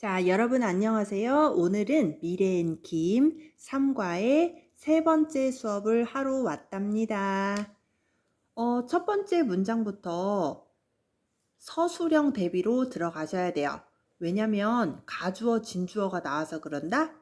자, 여러분 안녕하세요. 오늘은 미래엔 김 3과의 세 번째 수업을 하러 왔답니다. 첫 번째 문장부터 서술형 대비로 들어가셔야 돼요. 왜냐면 가주어, 진주어가 나와서 그런다?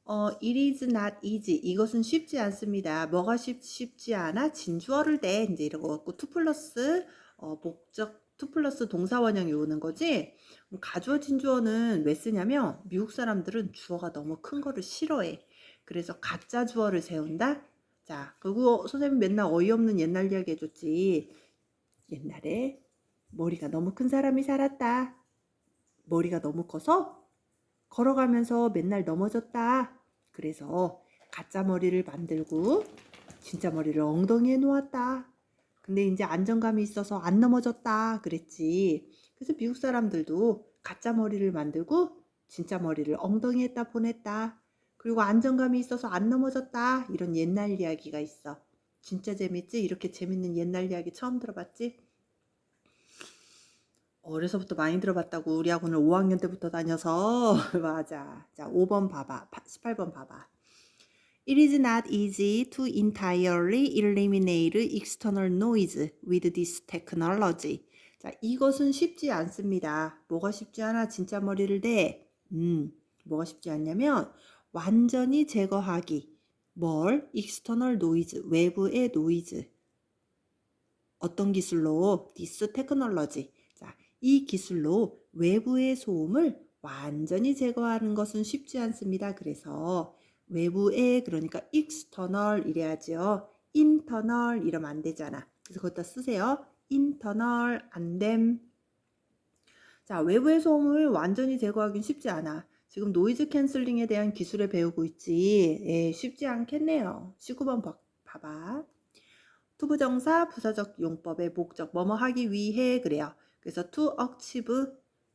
it is not easy. 이것은 쉽지 않습니다. 뭐가 쉽지 않아? 진주어를 대. 이제 이러고 2 플러스 목적 2 플러스 동사 원형이 오는 거지. 가주어, 진주어는 왜 쓰냐면 미국 사람들은 주어가 너무 큰 거를 싫어해. 그래서 가짜 주어를 세운다. 자, 그거 선생님 맨날 어이없는 옛날 이야기 해줬지. 옛날에 머리가 너무 큰 사람이 살았다. 머리가 너무 커서 걸어가면서 맨날 넘어졌다. 그래서 가짜 머리를 만들고 진짜 머리를 엉덩이에 놓았다. 근데 이제 안정감이 있어서 안 넘어졌다 그랬지. 그래서 미국 사람들도 가짜 머리를 만들고 진짜 머리를 엉덩이에다 보냈다. 그리고 안정감이 있어서 안 넘어졌다. 이런 옛날 이야기가 있어. 진짜 재밌지? 이렇게 재밌는 옛날 이야기 처음 들어봤지? 어려서부터 많이 들어봤다고. 우리 학원을 5학년 때부터 다녀서. 맞아. 자, 5번 봐봐. 18번 봐봐. It is not easy to entirely eliminate external noise with this technology. 자, 이것은 쉽지 않습니다. 뭐가 쉽지 않아? 진짜 머리를 대. 뭐가 쉽지 않냐면 완전히 제거하기. 뭘? external noise, 외부의 노이즈. 어떤 기술로? this technology. 자, 이 기술로 외부의 소음을 완전히 제거하는 것은 쉽지 않습니다. 그래서 외부의, 그러니까 external 이래야죠. internal 이러면 안 되잖아. 그래서 거기다 쓰세요. internal 안 됨. 자, 외부의 소음을 완전히 제거하긴 쉽지 않아. 지금 노이즈 캔슬링에 대한 기술을 배우고 있지. 예, 쉽지 않겠네요. 19번 봐봐. 투부정사 부사적 용법의 목적 뭐뭐 하기 위해 그래요. 그래서 to achieve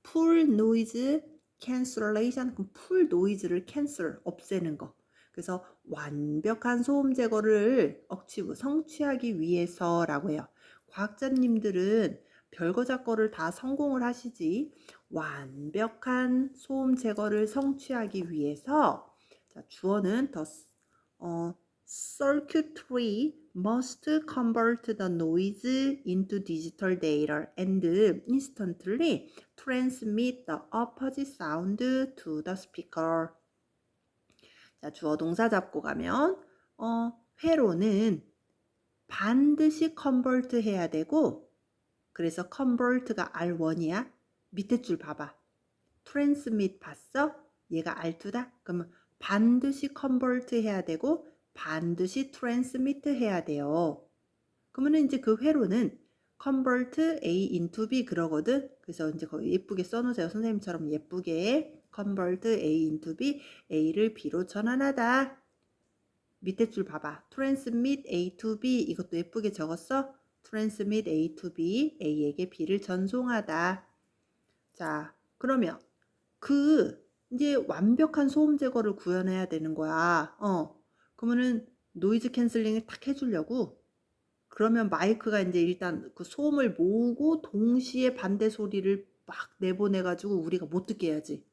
full noise cancellation. 그럼 full noise를 cancel 없애는 거. 그래서 완벽한 소음 제거를 achieve 성취하기 위해서라고 해요. 과학자님들은 별거 작거를 다 성공을 하시지 완벽한 소음 제거를 성취하기 위해서 자, 주어는 더 circuitry must convert the noise into digital data and instantly transmit the opposite sound to the speaker. 자, 주어 동사 잡고 가면 회로는 반드시 convert 해야 되고 그래서 convert가 R1이야. 밑에 줄 봐봐. transmit 봤어? 얘가 R2다? 그러면 반드시 convert 해야 되고 반드시 transmit 해야 돼요. 그러면 이제 그 회로는 convert A into B 그러거든. 그래서 이제 거기 예쁘게 써놓으세요. 선생님처럼 예쁘게 convert A into B, A를 B로 전환하다. 밑에 줄 봐봐. transmit A to B 이것도 예쁘게 적었어. transmit A to B, A에게 B를 전송하다. 자, 그러면 이제 완벽한 소음 제거를 구현해야 되는 거야. 그러면은 노이즈 캔슬링을 딱 해주려고 그러면 마이크가 이제 일단 그 소음을 모으고 동시에 반대 소리를 막 내보내가지고 우리가 못 듣게 해야지.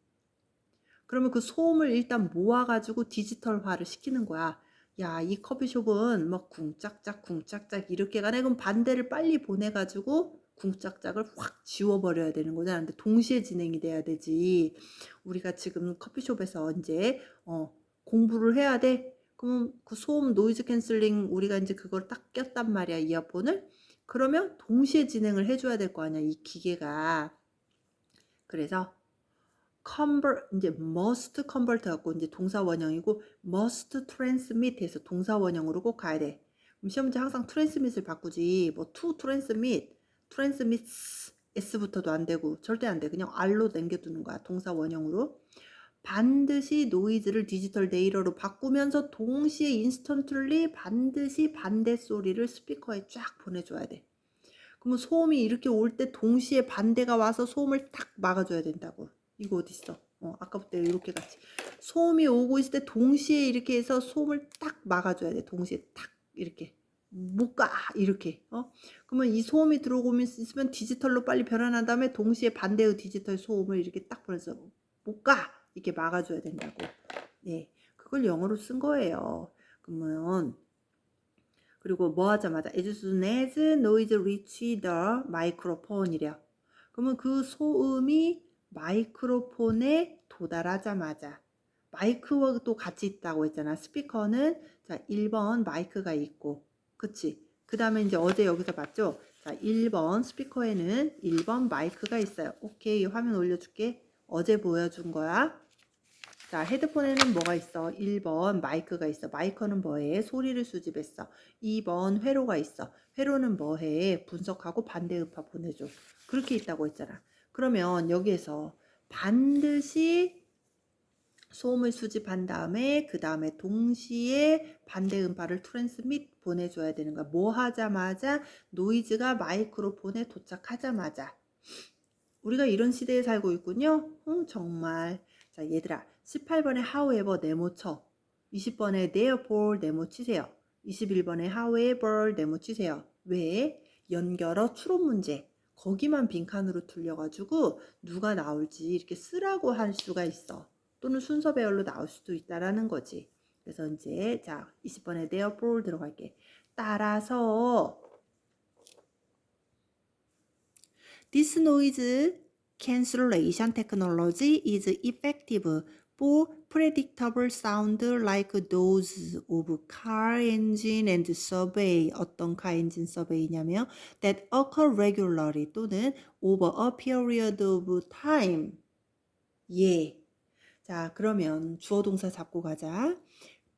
그러면 그 소음을 일단 모아가지고 디지털화를 시키는 거야. 야, 이 커피숍은 막 쿵짝짝 쿵짝짝 이렇게 가네. 그럼 반대를 빨리 보내가지고 쿵짝짝을 확 지워버려야 되는 거잖아. 근데 동시에 진행이 돼야 되지. 우리가 지금 커피숍에서 이제 공부를 해야 돼. 그럼 그 소음 노이즈 캔슬링 우리가 이제 그걸 딱 꼈단 말이야. 이어폰을. 그러면 동시에 진행을 해줘야 될 거 아니야. 이 기계가. 그래서 이제 must convert 갖고 이제 동사 원형이고 must transmit 해서 동사 원형으로 꼭 가야 돼. 그럼 시험 문제 항상 transmit을 바꾸지. 뭐 to transmits s부터도 안 되고 절대 안 돼. 그냥 r로 남겨두는 거야. 동사 원형으로. 반드시 노이즈를 디지털 데이터로 바꾸면서 동시에 인스턴틀리 반드시 반대 소리를 스피커에 쫙 보내줘야 돼. 그러면 소음이 이렇게 올 때 동시에 반대가 와서 소음을 탁 막아줘야 된다고. 이거 어딨어? 아까부터 이렇게 같이 소음이 오고 있을 때 동시에 이렇게 해서 소음을 딱 막아줘야 돼. 동시에 탁 이렇게 못 가 이렇게. 그러면 이 소음이 들어오면 있으면 디지털로 빨리 변환한 다음에 동시에 반대의 디지털 소음을 이렇게 딱 보내서 못 가. 이렇게 막아줘야 된다고. 네, 그걸 영어로 쓴 거예요. 그러면 그리고 뭐 하자마자 as soon as noise reach the microphone 이래요. 그러면 그 소음이 마이크로폰에 도달하자마자 마이크와 또 같이 있다고 했잖아. 스피커는 자 1번 마이크가 있고 그치? 그 다음에 이제 어제 여기서 봤죠? 자 1번 스피커에는 1번 마이크가 있어요. 오케이 화면 올려줄게. 어제 보여준 거야. 자, 헤드폰에는 뭐가 있어? 1번 마이크가 있어. 마이크는 뭐해? 소리를 수집했어. 2번 회로가 있어. 회로는 뭐해? 분석하고 반대음파 보내줘. 그렇게 있다고 했잖아. 그러면 여기에서 반드시 소음을 수집한 다음에 그 다음에 동시에 반대음파를 트랜스밋 보내줘야 되는 거야. 뭐 하자마자 노이즈가 마이크로폰에 도착하자마자 우리가 이런 시대에 살고 있군요. 정말. 자, 얘들아. 18번에 however 네모 쳐. 20번에 therefore 네모 치세요. 21번에 however 네모 치세요. 왜? 연결어 추론 문제. 거기만 빈칸으로 틀려가지고 누가 나올지 이렇게 쓰라고 할 수가 있어. 또는 순서 배열로 나올 수도 있다라는 거지. 그래서 이제 자 20번에 therefore 들어갈게. 따라서 This noise cancellation technology is effective for predictable sound like those of car engine and survey. 어떤 car engine survey냐면 that occur regularly 또는 over a period of time. 예. 자, 그러면 주어 동사 잡고 가자.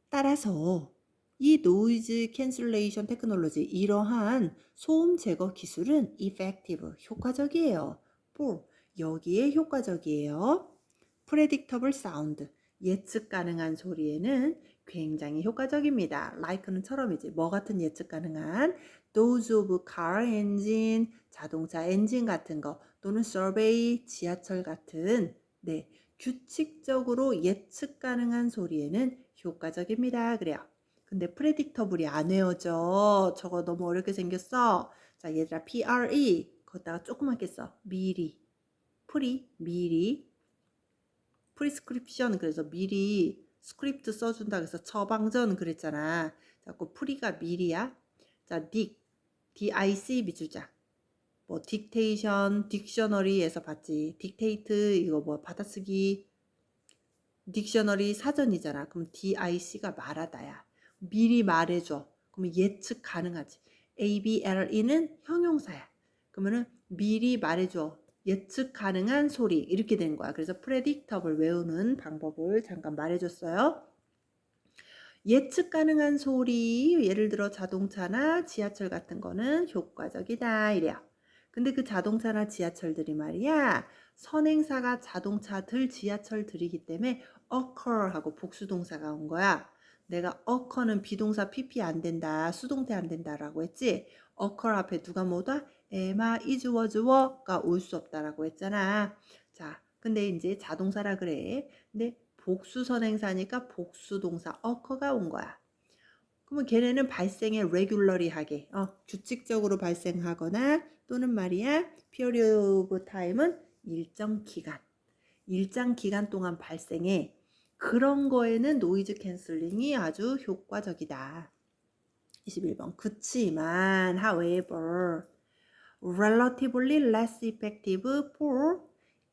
따라서 이 노이즈 캔슬레이션 테크놀로지 이러한 소음 제거 기술은 effective 효과적이에요. for 여기에 효과적이에요. predictable sound 예측 가능한 소리에는 굉장히 효과적입니다. like는 처럼이지 뭐 같은 예측 가능한 those of car engine 자동차 엔진 같은 거 또는 survey 지하철 같은 네 규칙적으로 예측 가능한 소리에는 효과적입니다. 그래요. 근데 predictable이 안 외워져. 저거 너무 어렵게 생겼어. 자, 얘들아 PRE 거기다가 조그맣게 써. 미리. 미리. prescription 그래서 미리 스크립트 써준다 그래서 처방전 그랬잖아. 자꾸 프리가 미리야. 자, DIC 미주자. 뭐 딕테이션, 딕셔너리에서 봤지. 딕테이트 이거 뭐 받아쓰기 딕셔너리 사전이잖아. 그럼 DIC가 말하다야. 미리 말해줘. 그러면 예측 가능하지. ABLE는 형용사야. 그러면은 미리 말해줘. 예측 가능한 소리 이렇게 된 거야. 그래서 predictable 외우는 방법을 잠깐 말해줬어요. 예측 가능한 소리 예를 들어 자동차나 지하철 같은 거는 효과적이다 이래요. 근데 그 자동차나 지하철들이 말이야 선행사가 자동차들 지하철들이기 때문에 occur 하고 복수동사가 온 거야. 내가 occur는 비동사 PP 안 된다 수동태 안 된다라고 했지. occur 앞에 누가 뭐다? 에마 is was were가 올 수 없다라고 했잖아. 자 근데 이제 자동사라 그래. 근데 복수 선행사니까 복수 동사 occur가 온 거야. 그러면 걔네는 발생에 regularly하게 규칙적으로 발생하거나 또는 말이야 period of time은 일정 기간 동안 발생해. 그런 거에는 노이즈 캔슬링이 아주 효과적이다. 21번 그치만 however relatively less effective for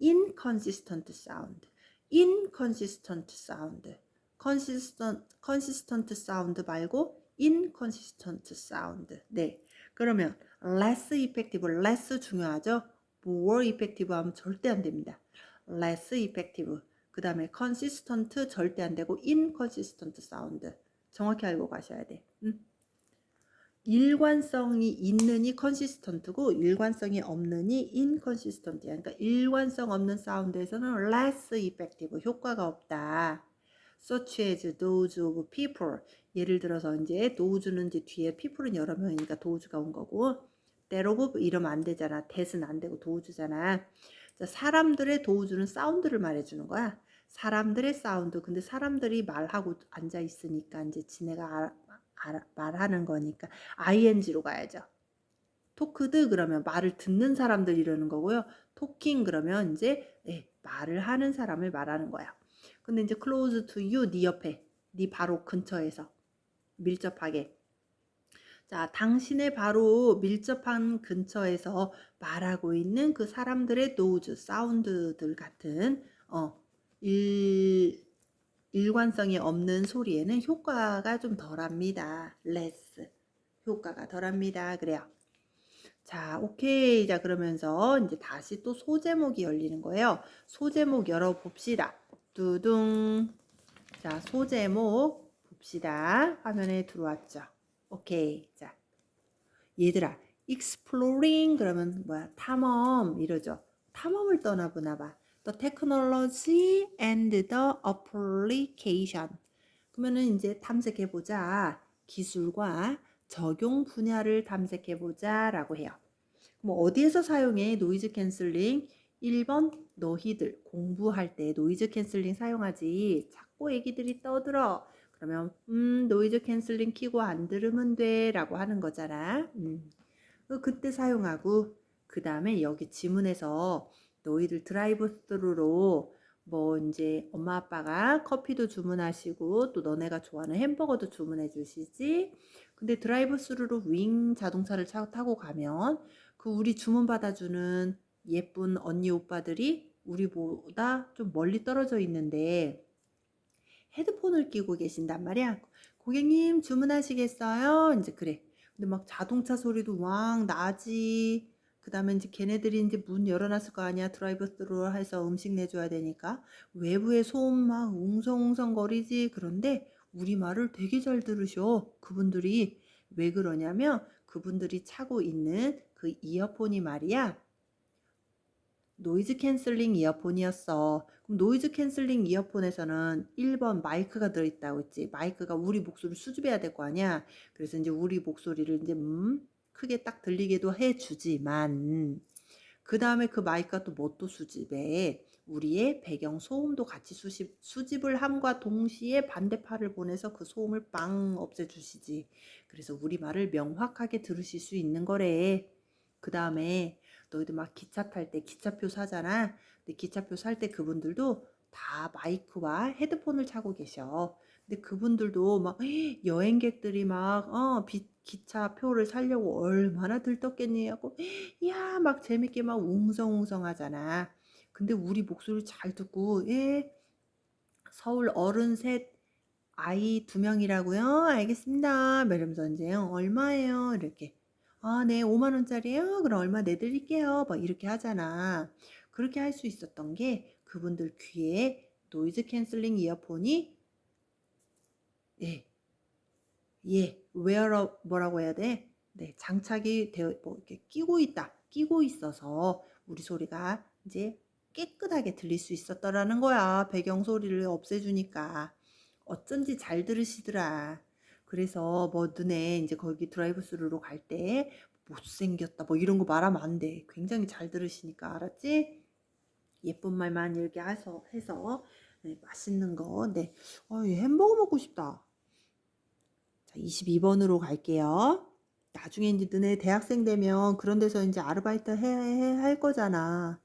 inconsistent sound. inconsistent sound. consistent sound 말고 inconsistent sound. 네. 그러면 less effective, less 중요하죠? more effective 하면 절대 안 됩니다. less effective. 그 다음에 consistent 절대 안 되고 inconsistent sound. 정확히 알고 가셔야 돼. 일관성이 있느니 컨시스턴트고 일관성이 없느니 인컨시스턴트야. 그러니까 일관성 없는 사운드에서는 less effective 효과가 없다. such as those of people 예를 들어서 이제 those는 이제 뒤에 people은 여러 명이니까 those가 온 거고 that of 이러면 안 되잖아. that은 안 되고 those잖아. 사람들의 those는 사운드를 말해주는 거야. 사람들의 사운드. 근데 사람들이 말하고 앉아 있으니까 이제 지네가 말하는 거니까 ing로 가야죠. 토크드 그러면 말을 듣는 사람들 이러는 거고요. 토킹 그러면 이제 말을 하는 사람을 말하는 거야. 근데 이제 close to you, 네 옆에, 네 바로 근처에서 밀접하게. 자, 당신의 바로 밀접한 근처에서 말하고 있는 그 사람들의 노즈, 사운드들 같은 일, 일관성이 없는 소리에는 효과가 좀 덜합니다. less. 효과가 덜합니다. 그래요. 자, 오케이. 자, 그러면서 이제 다시 또 소제목이 열리는 거예요. 소제목 열어봅시다. 두둥. 자, 소제목 봅시다. 화면에 들어왔죠. 오케이. 자, 얘들아, exploring 그러면 뭐야? 탐험 이러죠. 탐험을 떠나보나 봐. The technology and the application. 그러면은 이제 탐색해보자. 기술과 적용 분야를 탐색해보자라고 해요. 그럼 어디에서 사용해? 노이즈 캔슬링. 1번 너희들 공부할 때 노이즈 캔슬링 사용하지. 자꾸 애기들이 떠들어. 그러면 노이즈 캔슬링 키고 안 들으면 돼 라고 하는 거잖아. 그때 사용하고 그 다음에 여기 지문에서 너희들 드라이브 스루로 뭐 이제 엄마 아빠가 커피도 주문하시고 또 너네가 좋아하는 햄버거도 주문해 주시지. 근데 드라이브 스루로 윙 자동차를 타고 가면 그 우리 주문 받아주는 예쁜 언니 오빠들이 우리보다 좀 멀리 떨어져 있는데 헤드폰을 끼고 계신단 말이야. 고객님 주문하시겠어요? 이제 그래. 근데 막 자동차 소리도 왕 나지. 그 다음에 이제 걔네들이 이제 문 열어놨을 거 아니야. 드라이브 스루로 해서 음식 내줘야 되니까. 외부에 소음 막 웅성웅성 거리지. 그런데 우리 말을 되게 잘 들으셔. 그분들이 왜 그러냐면 그분들이 차고 있는 그 이어폰이 말이야. 노이즈 캔슬링 이어폰이었어. 그럼 노이즈 캔슬링 이어폰에서는 1번 마이크가 들어있다고 했지. 마이크가 우리 목소리를 수집해야 될 거 아니야. 그래서 이제 우리 목소리를 이제 크게 딱 들리게도 해주지만 그 다음에 그 마이크가 또 뭐 또 수집해. 우리의 배경 소음도 같이 수집을 함과 동시에 반대파를 보내서 그 소음을 빵 없애주시지. 그래서 우리 말을 명확하게 들으실 수 있는 거래. 그 다음에 너희들 막 기차 탈 때 기차표 사잖아. 근데 기차표 살 때 그분들도 다 마이크와 헤드폰을 차고 계셔. 근데 그분들도 막 여행객들이 막 기차표를 사려고 얼마나 들떴겠니 하고 야 막 재밌게 막 웅성웅성 하잖아. 근데 우리 목소리 잘 듣고 서울 어른 셋 아이 2명이라고요? 알겠습니다. 이러면서 이제 얼마예요? 이렇게 네 5만 원짜리예요? 그럼 얼마 내드릴게요. 막 이렇게 하잖아. 그렇게 할 수 있었던 게 그분들 귀에 노이즈 캔슬링 이어폰이 뭐라고 해야 돼? 네, 장착이 되어 뭐 이렇게 끼고 있어서 우리 소리가 이제 깨끗하게 들릴 수 있었더라는 거야. 배경 소리를 없애주니까. 어쩐지 잘 들으시더라. 그래서 뭐 너네 이제 거기 드라이브 스루로 갈 때 못생겼다 뭐 이런 거 말하면 안 돼. 굉장히 잘 들으시니까 알았지? 예쁜 말만 이렇게 해서 네, 맛있는 거. 네. 햄버거 먹고 싶다. 자, 22번으로 갈게요. 나중에 이제 너네 대학생 되면 그런 데서 이제 아르바이트 할 거잖아.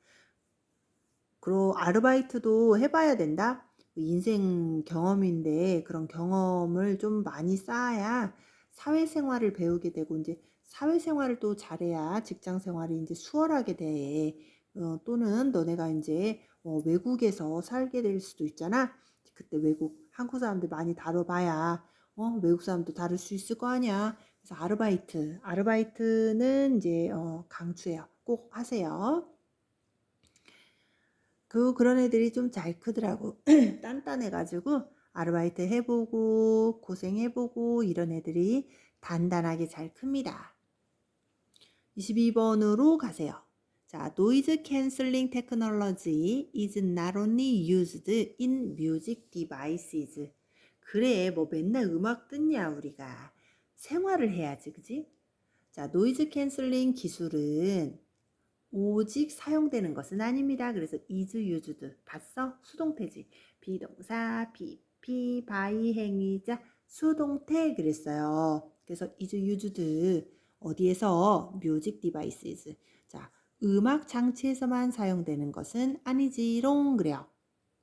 그리고 아르바이트도 해봐야 된다. 인생 경험인데 그런 경험을 좀 많이 쌓아야 사회생활을 배우게 되고 이제 사회생활을 또 잘해야 직장생활이 이제 수월하게 돼. 또는 너네가 이제 외국에서 살게 될 수도 있잖아. 그때 한국 사람들 많이 다뤄봐야 외국 사람도 다룰 수 있을 거 아니야. 그래서 아르바이트는 이제 강추해요. 꼭 하세요. 그런 애들이 좀 잘 크더라고. 단단해가지고 아르바이트 해보고 고생해보고 이런 애들이 단단하게 잘 큽니다. 22번으로 가세요. 자, noise cancelling technology is not only used in music devices. 그래, 뭐 맨날 음악 듣냐 우리가. 생활을 해야지, 그지? 자, 노이즈 캔슬링 기술은 오직 사용되는 것은 아닙니다. 그래서 is used 봤어? 수동태지. 비동사, PP, by 행위자, 수동태 그랬어요. 그래서 is used 어디에서? music devices. 자, 음악 장치에서만 사용되는 것은 아니지롱 그래요.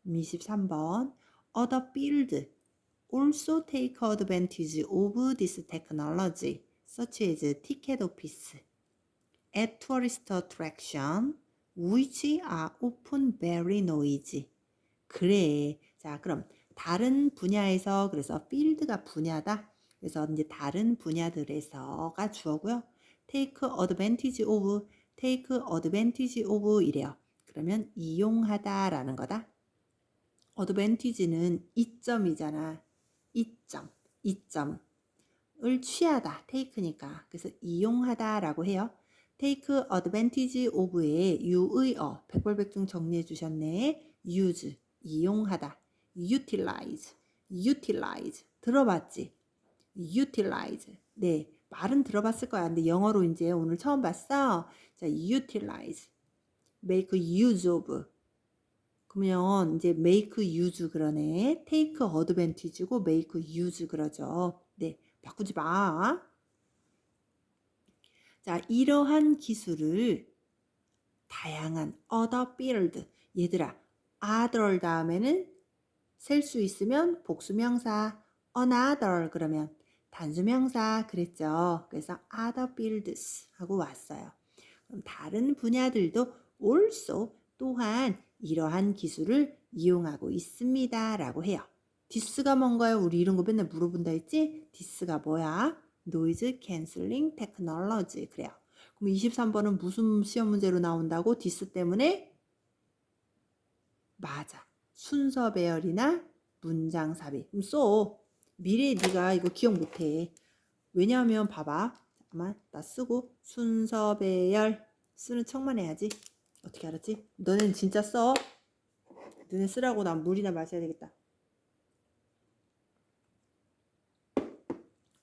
23번 Other field also take advantage of this technology such as ticket office at tourist attraction which are often very noisy. 그래. 자, 그럼 다른 분야에서 그래서 field가 분야다. 그래서 이제 다른 분야들에서가 주어고요. take advantage of 이래요. 그러면 이용하다라는 거다. advantage는 이점이잖아. 이점을 취하다. take니까. 그래서 이용하다라고 해요. take advantage of의 유의어 백발백중 정리해 주셨네. use 이용하다. utilize 들어봤지? utilize 네 말은 들어봤을 거야. 근데 영어로 이제 오늘 처음 봤어. 자, utilize make use of 그러면 이제 make use 그러네. take advantage고 make use 그러죠. 네, 바꾸지 마. 자, 이러한 기술을 다양한 other field 얘들아 other 다음에는 셀 수 있으면 복수명사 another 그러면 단수명사 그랬죠. 그래서 other fields 하고 왔어요. 그럼 다른 분야들도 also 또한 이러한 기술을 이용하고 있습니다 라고 해요. this가 뭔가요? 우리 이런 거 맨날 물어본다 했지? this가 뭐야? noise cancelling technology 그래요. 그럼 23번은 무슨 시험 문제로 나온다고? this 때문에? 맞아. 순서 배열이나 문장 삽입. 그럼 써. 미래에 네가 이거 기억 못해. 왜냐하면 봐봐. 잠깐만 나 쓰고 순서 배열 쓰는 척만 해야지. 어떻게 알았지? 너는 진짜 써. 너네 쓰라고 난 물이나 마셔야 되겠다.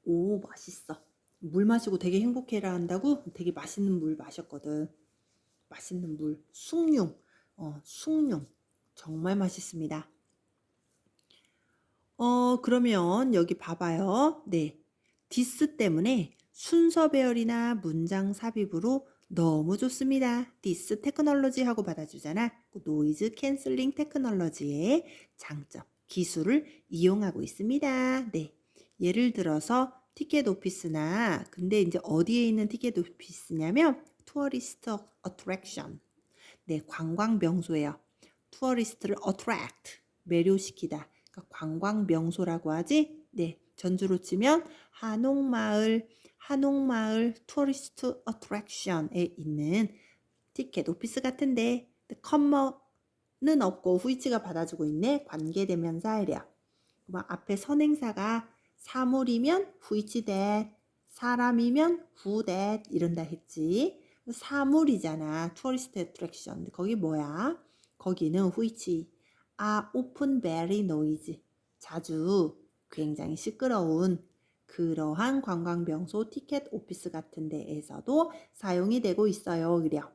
오 맛있어. 물 마시고 되게 행복해라 한다고? 되게 맛있는 물 마셨거든. 맛있는 물. 숭늉. 숭늉. 정말 맛있습니다. 그러면 여기 봐봐요. 네. 디스 때문에 순서 배열이나 문장 삽입으로 너무 좋습니다. 디스 테크놀로지 하고 받아주잖아. 노이즈 캔슬링 테크놀로지의 장점, 기술을 이용하고 있습니다. 네. 예를 들어서 티켓 오피스나 근데 이제 어디에 있는 티켓 오피스냐면 투어리스트 어트랙션. 네, 관광 명소예요. 투어리스트를 attract 매료시키다. 그러니까 관광 명소라고 하지. 네, 전주로 치면 한옥마을 투어리스트 어트랙션에 있는 티켓 오피스 같은데 컴머는 없고 후이치가 받아주고 있네. 관계대명사이래요. 그럼 앞에 선행사가 사물이면 후이치 that, 사람이면 who that 이런다 했지. 사물이잖아. 투어리스트 어트랙션. 거기 뭐야? 거기는 which are often very noisy. 자주 굉장히 시끄러운 그러한 관광 명소 티켓 오피스 같은 데에서도 사용이 되고 있어요. 그래요.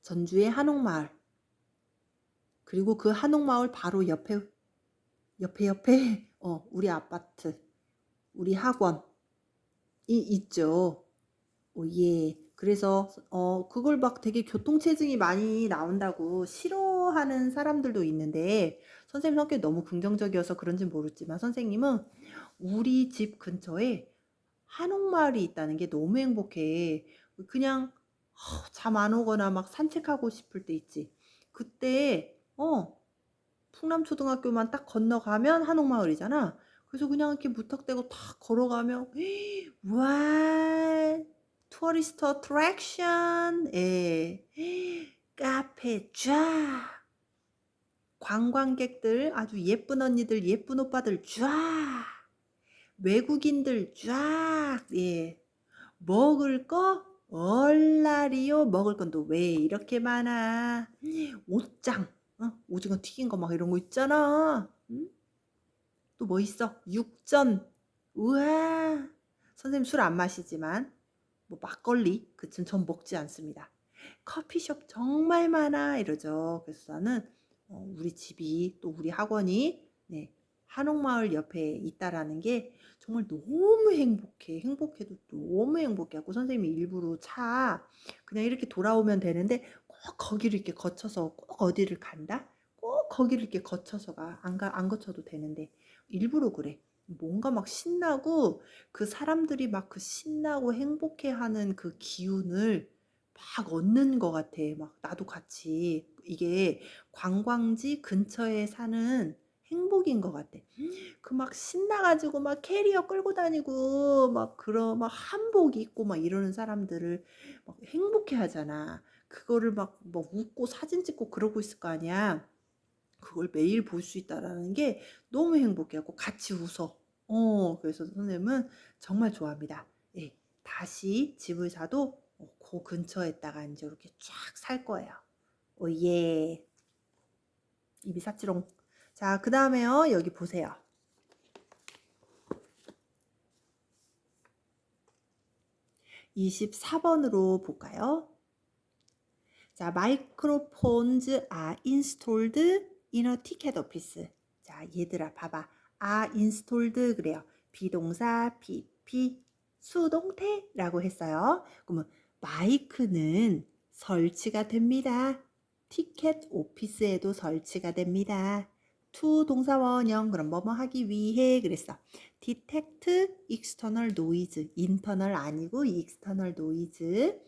전주의 한옥마을. 그리고 그 한옥마을 바로 옆에 우리 아파트, 우리 학원이 있죠. 예. 그래서 그걸 막 되게 교통체증이 많이 나온다고 싫어하는 사람들도 있는데 선생님 성격이 너무 긍정적이어서 그런지 모르지만 선생님은 우리 집 근처에 한옥마을이 있다는 게 너무 행복해. 그냥 잠 안 오거나 막 산책하고 싶을 때 있지. 그때 풍남초등학교만 딱 건너가면 한옥마을이잖아. 그래서 그냥 이렇게 무턱대고 탁 걸어가면 와 투어리스트 어트랙션 카페 쫙 관광객들 아주 예쁜 언니들 예쁜 오빠들 쫙 외국인들 쫙 먹을 거 얼라리요. 먹을 건 또 왜 이렇게 많아. 옷장 오징어 튀긴 거 막 이런 거 있잖아. 또 뭐 있어? 육전. 우와. 선생님 술 안 마시지만 뭐 막걸리 그쯤 전 먹지 않습니다. 커피숍 정말 많아 이러죠. 그래서 나는 우리 집이 또 우리 학원이 한옥마을 옆에 있다라는 게 정말 너무 행복해. 행복해도 너무 행복해하고 선생님이 일부러 차 그냥 이렇게 돌아오면 되는데 꼭 거기를 이렇게 거쳐서 꼭 어디를 간다? 꼭 거기를 이렇게 거쳐서 가. 안 거쳐도 되는데 일부러 그래. 뭔가 막 신나고 그 사람들이 막 그 신나고 행복해하는 그 기운을 막 얻는 것 같아. 막 나도 같이 이게 관광지 근처에 사는 행복인 것 같아. 그 막 신나가지고 막 캐리어 끌고 다니고 막 그런 막 한복 입고 막 이러는 사람들을 막 행복해 하잖아. 그거를 막 웃고 사진 찍고 그러고 있을 거 아니야. 그걸 매일 볼 수 있다라는 게 너무 행복해하고 같이 웃어. 그래서 선생님은 정말 좋아합니다. 예, 다시 집을 사도 그 근처에다가 이제 이렇게 쫙 살 거예요. 예. 입이 사치롱. 자, 그 다음에요. 여기 보세요. 24번으로 볼까요? 자, microphones are installed in a ticket office. 자, 얘들아 봐봐. are installed 그래요. 비동사 PP 수동태라고 했어요. 그러면 마이크는 설치가 됩니다. 티켓 오피스에도 설치가 됩니다. to 동사 원형 그럼 뭐뭐 하기 위해 그랬어. detect external noise internal 아니고 external noise.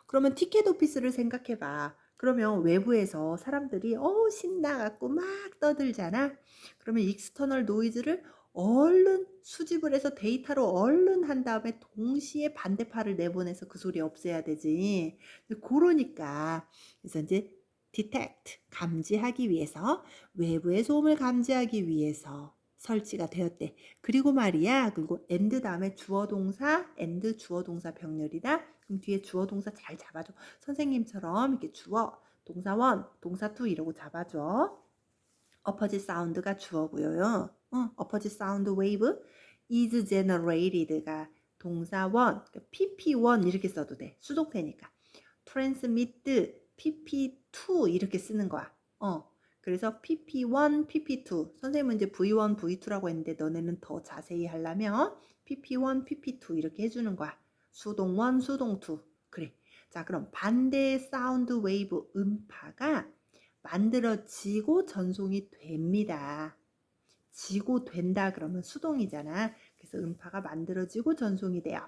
그러면 티켓 오피스를 생각해 봐. 그러면 외부에서 사람들이 신나갖고 막 떠들잖아. 그러면 익스터널 노이즈를 얼른 수집을 해서 데이터로 얼른 한 다음에 동시에 반대파를 내보내서 그 소리 없애야 되지. 그러니까 그래서 이제 detect 감지하기 위해서 외부의 소음을 감지하기 위해서 설치가 되었대. 그리고 말이야. 그리고 and 다음에 주어 동사 and 주어 동사 병렬이다. 그럼 뒤에 주어 동사 잘 잡아줘. 선생님처럼 이렇게 주어 동사 원, 동사 투 이러고 잡아줘. opposite sound가 주어고요. opposite sound wave is generated가 동사 원, pp1 이렇게 써도 돼. 수동태니까. transmit pp2 이렇게 쓰는 거야. 그래서 pp1, pp2. 선생님은 이제 v1, v2라고 했는데 너네는 더 자세히 하려면 pp1, pp2 이렇게 해주는 거야. 수동 1, 수동 2. 그래. 자, 그럼 반대 사운드 웨이브 음파가 만들어지고 전송이 됩니다. 지고 된다 그러면 수동이잖아. 그래서 음파가 만들어지고 전송이 돼요.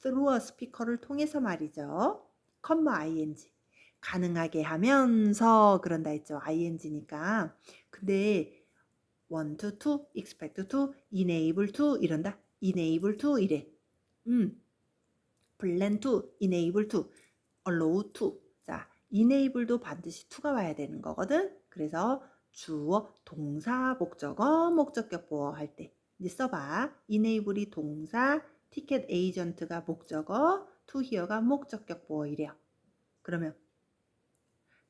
through a speaker를 통해서 말이죠. ing. 가능하게 하면서 그런다 했죠. ing니까. 근데 want to, expect to, enable to 이런다. enable to 이래. plan to, enable to, allow to. 자, enable도 반드시 to가 와야 되는 거거든. 그래서 주어, 동사, 목적어, 목적격 보어 할 때 이제 써봐. enable이 동사, 티켓 에이전트가 목적어, to here가 목적격 보어 이래요. 그러면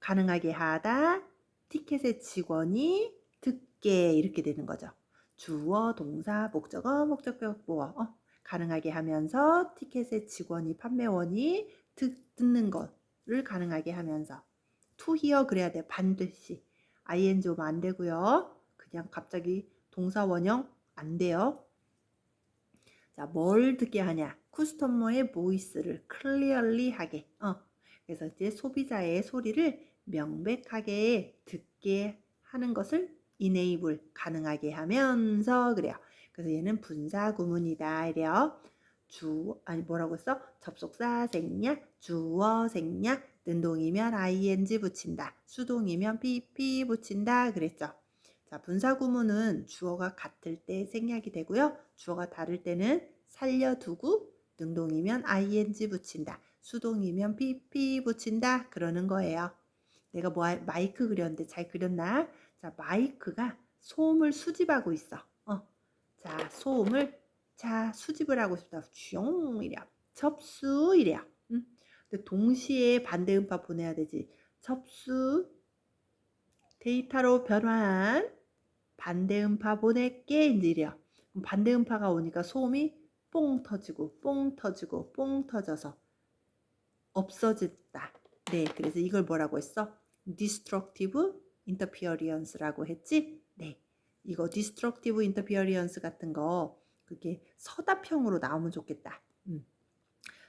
가능하게 하다, 티켓의 직원이 듣게 이렇게 되는 거죠. 주어, 동사, 목적어, 목적격 보어. 가능하게 하면서 티켓의 직원이 판매원이 듣는 것을 가능하게 하면서 to hear 그래야 돼. 반드시. ing 오면 안 되고요. 그냥 갑자기 동사 원형 안 돼요. 자, 뭘 듣게 하냐? 커스터머의 보이스를 clearly 하게. 그래서 이제 소비자의 소리를 명백하게 듣게 하는 것을 enable 가능하게 하면서 그래요. 그래서 얘는 분사 구문이다 이래요. 뭐라고 써? 접속사 생략, 주어 생략, 능동이면 ing 붙인다. 수동이면 pp 붙인다 그랬죠. 자, 분사 구문은 주어가 같을 때 생략이 되고요. 주어가 다를 때는 살려두고 능동이면 ing 붙인다. 수동이면 pp 붙인다. 그러는 거예요. 내가 마이크 그렸는데 잘 그렸나? 자, 마이크가 소음을 수집하고 있어. 자, 소음을 수집을 하고 싶다. 숑 이래요. 접수 이래요. 근데 동시에 반대 음파 보내야 되지. 접수 데이터로 변환 반대 음파 보낼게 이제 이래요. 반대 음파가 오니까 소음이 뽕 터지고 뽕 터지고 뽕 터져서 없어졌다. 네, 그래서 이걸 뭐라고 했어? destructive interference라고 했지? 네. 이거 destructive interference 같은 거 그게 서답형으로 나오면 좋겠다.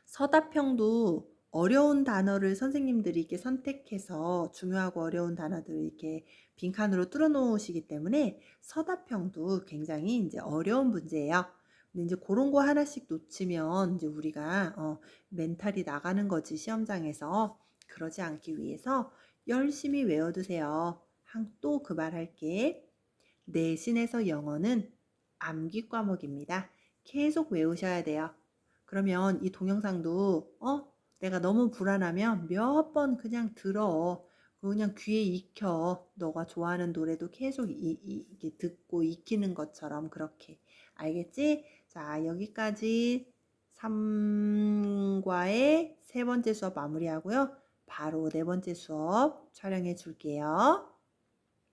서답형도 어려운 단어를 선생님들이 이렇게 선택해서 중요하고 어려운 단어들을 이렇게 빈칸으로 뚫어 놓으시기 때문에 서답형도 굉장히 이제 어려운 문제예요. 근데 이제 그런 거 하나씩 놓치면 이제 우리가 멘탈이 나가는 거지 시험장에서. 그러지 않기 위해서 열심히 외워두세요. 또 그 말 할게. 내신에서 영어는 암기 과목입니다. 계속 외우셔야 돼요. 그러면 이 동영상도 내가 너무 불안하면 몇 번 그냥 들어. 그냥 귀에 익혀. 너가 좋아하는 노래도 계속 이렇게 듣고 익히는 것처럼 그렇게. 알겠지? 자, 여기까지 3과의 세 번째 수업 마무리하고요. 바로 네 번째 수업 촬영해 줄게요.